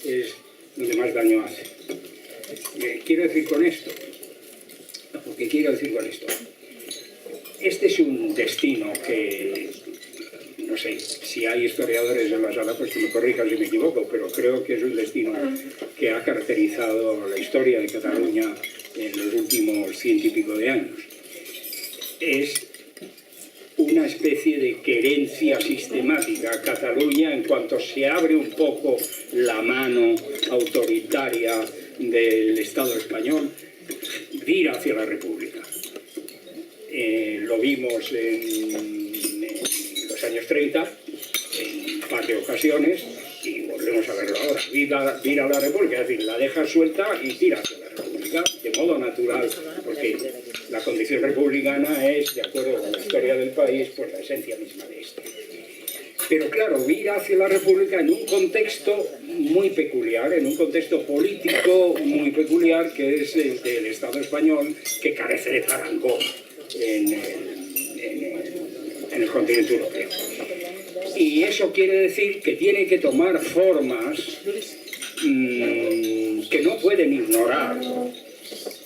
es donde más daño hace. Quiero decir con esto, porque quiero decir con esto, este es un destino que, no sé, si hay historiadores en la sala, pues que me corrijan si me equivoco, pero creo que es un destino que ha caracterizado la historia de Cataluña en los últimos 100 y pico de años. Es una especie de querencia sistemática a Cataluña en cuanto se abre un poco la mano autoritaria del Estado español, vira hacia la República. Lo vimos en los años 30, en un par de ocasiones, y volvemos a verlo ahora. Vira a la República, es decir, la deja suelta y tira hacia la República, de modo natural, porque la condición republicana es, de acuerdo con la historia del país, pues la esencia misma de este. Pero claro, vira hacia la República en un contexto muy peculiar, en un contexto político muy peculiar, que es el del Estado español, que carece de parangón en el continente europeo. Y eso quiere decir que tiene que tomar formas que no pueden ignorar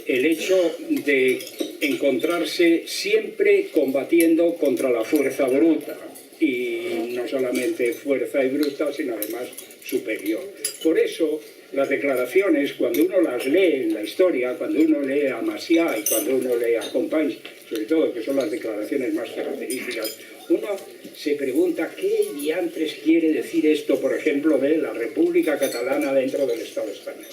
el hecho de encontrarse siempre combatiendo contra la fuerza bruta, y no solamente fuerza y bruta, sino además superior. Por eso las declaraciones, cuando uno las lee en la historia, cuando uno lee a Macià y cuando uno lee a Companys, sobre todo, que son las declaraciones más características, uno se pregunta qué diantres quiere decir esto, por ejemplo, de la República Catalana dentro del Estado español.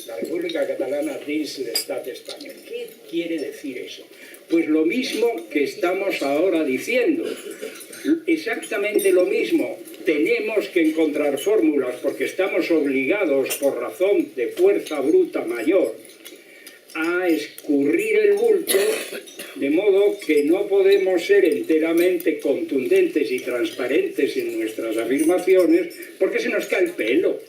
La República Catalana dins l'Estat espanyol. ¿Qué quiere decir eso? Pues lo mismo que estamos ahora diciendo. Exactamente lo mismo. Tenemos que encontrar fórmulas porque estamos obligados, por razón de fuerza bruta mayor, a escurrir el bulto, de modo que no podemos ser enteramente contundentes y transparentes en nuestras afirmaciones porque se nos cae el pelo.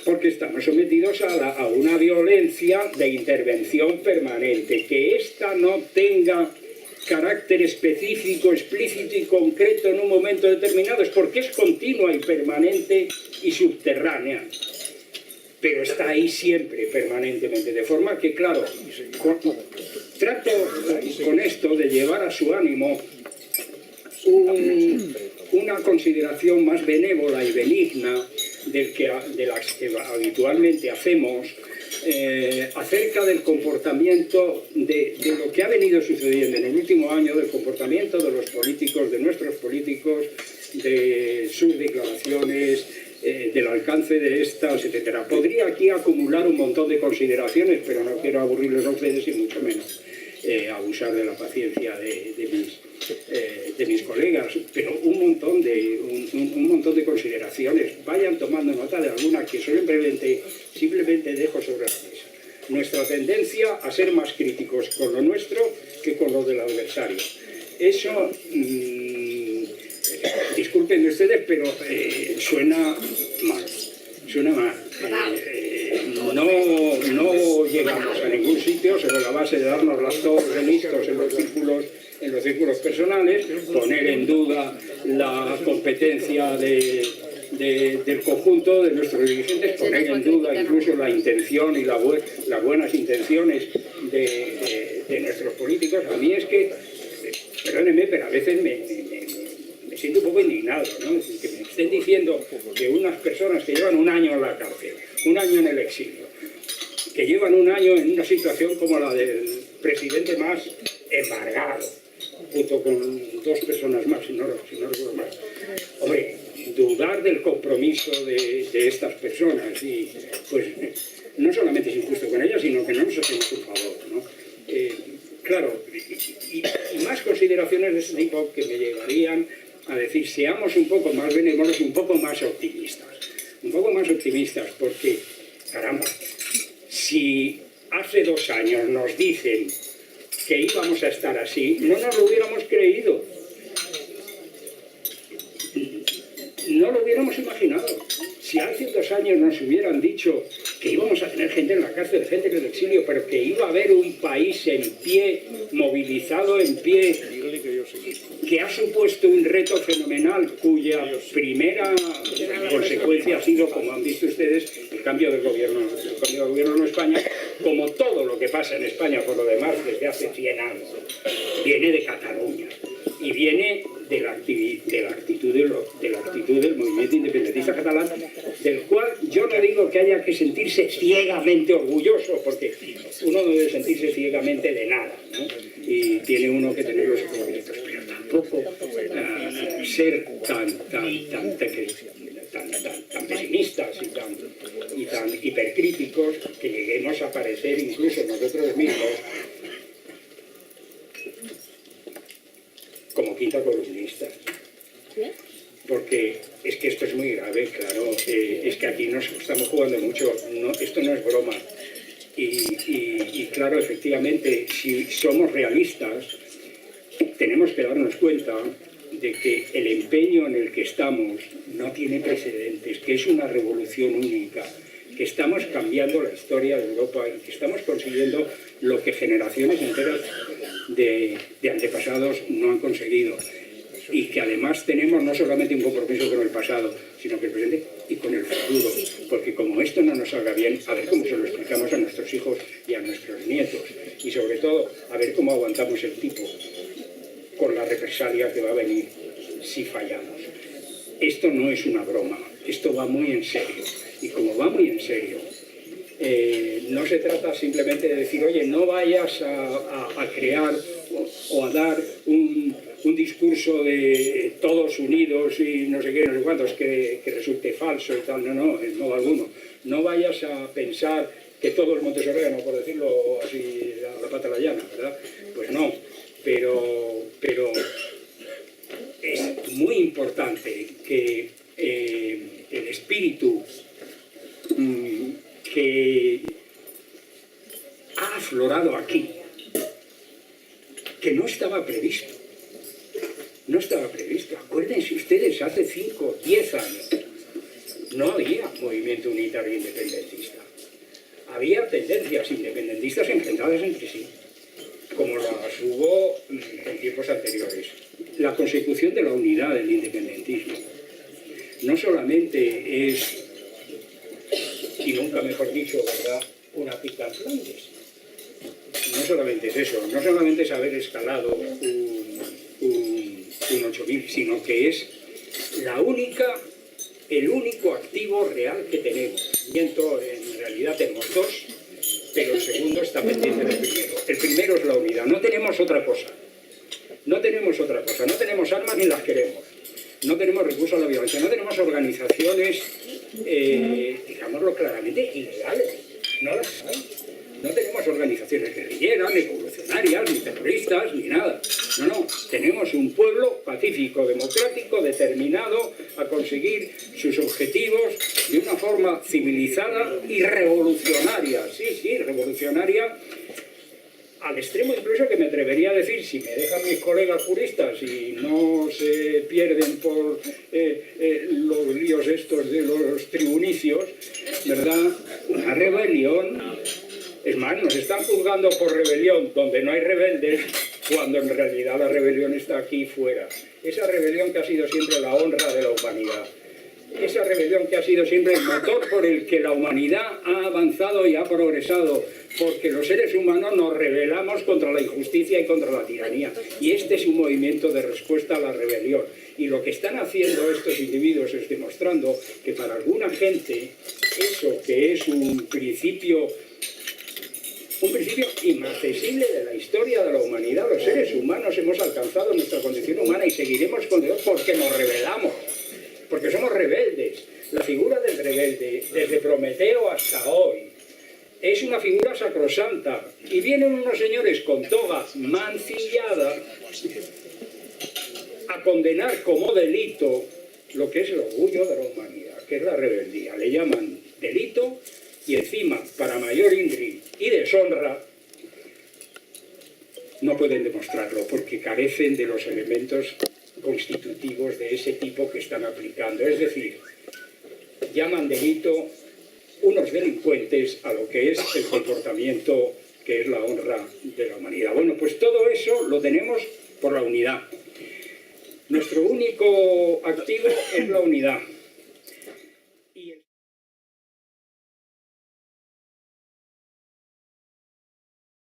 Porque estamos sometidos a una violencia de intervención permanente. Que ésta no tenga carácter específico, explícito y concreto en un momento determinado es porque es continua y permanente y subterránea. Pero está ahí siempre, permanentemente. De forma que, claro, trato con esto de llevar a su ánimo una consideración más benévola y benigna de las que habitualmente hacemos acerca del comportamiento de lo que ha venido sucediendo en el último año, del comportamiento de los políticos, de nuestros políticos, de sus declaraciones, del alcance de estas, etc. Podría aquí acumular un montón de consideraciones, pero no quiero aburrirles a ustedes y mucho menos abusar de la paciencia de mis colegas, pero un montón de consideraciones. Vayan tomando nota de alguna que simplemente dejo sobre la mesa. Nuestra tendencia a ser más críticos con lo nuestro que con lo del adversario. Eso, disculpen ustedes, pero suena mal. Suena mal. No llegamos a ningún sitio sobre la base de darnos las torres listos en los círculos personales, poner en duda la competencia del conjunto de nuestros dirigentes, poner en duda incluso la intención y las buenas intenciones de nuestros políticos. A mí es que, perdónenme, pero a veces me siento un poco indignado, ¿no? Es decir, que me estén diciendo que unas personas que llevan un año en la cárcel, un año en el exilio, que llevan un año en una situación como la del presidente más embargado, junto con dos personas más, si no recuerdo más. Hombre, dudar del compromiso de estas personas, y pues no solamente es injusto con ellas, sino que no nos hacemos un favor, ¿no? Claro, y más consideraciones de ese tipo que me llevarían a decir, seamos un poco más benévolos y un poco más optimistas. Un poco más optimistas, porque, caramba, si hace 2 años nos dicen que íbamos a estar así, no nos lo hubiéramos creído. No lo hubiéramos imaginado. Si hace 2 años nos hubieran dicho que íbamos a tener gente en la cárcel, gente en el exilio, pero que iba a haber un país en pie, movilizado en pie, que ha supuesto un reto fenomenal cuya primera consecuencia ha sido, como han visto ustedes, el cambio de gobierno en España, como todo lo que pasa en España por lo demás desde hace 100 años, viene de Cataluña y viene de la actitud del movimiento independentista catalán, del cual yo no digo que haya que sentirse ciegamente orgulloso, porque uno no debe sentirse ciegamente de nada, ¿no? Y tiene uno que tener los conocimientos, pero tampoco ser tan pesimistas y tan hipercríticos que lleguemos a parecer incluso nosotros mismos como quinta columnistas. Porque es que esto es muy grave, claro, es que aquí nos estamos jugando mucho, esto no es broma. Y claro, efectivamente, si somos realistas, tenemos que darnos cuenta de que el empeño en el que estamos no tiene precedentes, que es una revolución única, que estamos cambiando la historia de Europa y que estamos consiguiendo lo que generaciones enteras de antepasados no han conseguido. Y que además tenemos no solamente un compromiso con el pasado, sino que el presente y con el futuro. Porque como esto no nos salga bien, a ver cómo se lo explicamos a nuestros hijos y a nuestros nietos. Y sobre todo, a ver cómo aguantamos el tipo con la represalia que va a venir si fallamos. Esto no es una broma, esto va muy en serio. Y como va muy en serio, no se trata simplemente de decir, oye, no vayas a crear o a dar un discurso de todos unidos y no sé qué, no sé cuántos, que resulte falso y tal, no, en modo alguno. No vayas a pensar que todo el monte es orégano, por decirlo así, a la pata a la llana, ¿verdad? Pues no, pero es muy importante que el espíritu que ha aflorado aquí, que no estaba previsto. No estaba previsto. Acuérdense ustedes, hace 5, 10 años no había movimiento unitario independentista. Había tendencias independentistas enfrentadas entre sí, como las hubo en tiempos anteriores. La consecución de la unidad del independentismo no solamente es, y nunca mejor dicho, ¿verdad?, una pica en Flandes. No solamente es eso, no solamente es haber escalado un 8000, sino que es el único activo real que tenemos. Miento, en realidad tenemos dos, pero el segundo está pendiente del primero. El primero es la unidad, no tenemos otra cosa. No tenemos otra cosa, no tenemos armas ni las queremos. No tenemos recursos a la violencia, no tenemos organizaciones, digámoslo claramente, ilegales. No las hay. No tenemos organizaciones guerrilleras, ni revolucionarias, ni terroristas, ni nada. No, tenemos un pueblo pacífico, democrático, determinado a conseguir sus objetivos de una forma civilizada y revolucionaria. Sí, revolucionaria, al extremo incluso que me atrevería a decir, si me dejan mis colegas juristas y no se pierden por los líos estos de los tribunicios, ¿verdad?, una rebelión. Es más, nos están juzgando por rebelión donde no hay rebeldes, cuando en realidad la rebelión está aquí fuera. Esa rebelión que ha sido siempre la honra de la humanidad. Esa rebelión que ha sido siempre el motor por el que la humanidad ha avanzado y ha progresado, porque los seres humanos nos rebelamos contra la injusticia y contra la tiranía. Y este es un movimiento de respuesta a la rebelión. Y lo que están haciendo estos individuos es demostrando que para alguna gente eso que es un principio inaccesible de la historia de la humanidad. Los seres humanos hemos alcanzado nuestra condición humana y seguiremos con Dios porque nos rebelamos, porque somos rebeldes. La figura del rebelde, desde Prometeo hasta hoy, es una figura sacrosanta. Y vienen unos señores con toga mancillada a condenar como delito lo que es el orgullo de la humanidad, que es la rebeldía. Le llaman delito y encima, para mayor INRI y deshonra, no pueden demostrarlo porque carecen de los elementos constitutivos de ese tipo que están aplicando. Es decir, llaman delito unos delincuentes a lo que es el comportamiento que es la honra de la humanidad. Bueno, pues todo eso lo tenemos por la unidad. Nuestro único activo es la unidad.